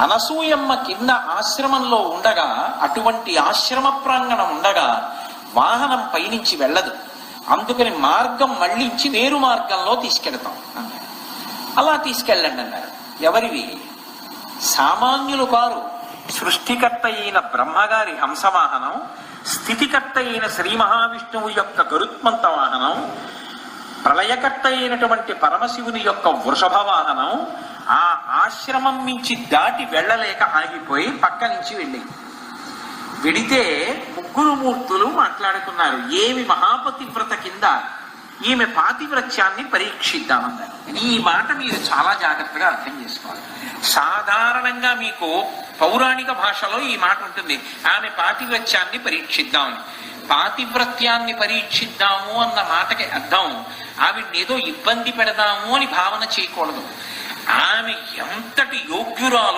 అనసూయమ్మ కింద ఆశ్రమంలో ఉండగా, అటువంటి ఆశ్రమ ప్రాంగణం ఉండగా వాహనం పైనుంచి వెళ్ళదు, అందుకని మార్గం మళ్ళించి వేరు మార్గంలో తీసుకెళ్తాం అన్నారు. అలా తీసుకెళ్ళండి అన్నారు. ఎవరివి? సామాన్యులు కారు. సృష్టికర్త అయిన బ్రహ్మగారి హంసవాహనం, స్థితికర్త అయిన శ్రీ మహావిష్ణువు యొక్క గరుత్మంత వాహనం, ప్రళయకర్త అయినటువంటి పరమశివుని యొక్క వృషభ వాహనం ఆ ఆశ్రమం నుంచి దాటి వెళ్ళలేక ఆగిపోయి పక్క నుంచి వెడితే ముగ్గురు మూర్తులు మాట్లాడుకున్నారు. ఏమి మహాపతివ్రత కింద ఈమె పాతివ్రత్యాన్ని పరీక్షిద్దామన్నారు. ఈ మాట మీరు చాలా జాగ్రత్తగా అర్థం చేసుకోవాలి. సాధారణంగా మీకు పౌరాణిక భాషలో ఈ మాట ఉంటుంది, ఆమె పాతివ్రత్యాన్ని పరీక్షిద్దామని. పాతివ్రత్యాన్ని పరీక్షిద్దాము అన్న మాటకి అర్థం ఆవిడ్ని ఏదో ఇబ్బంది పెడదాము అని భావన చేయకూడదు. ఆమె ఎంతటి యోగ్యురాలు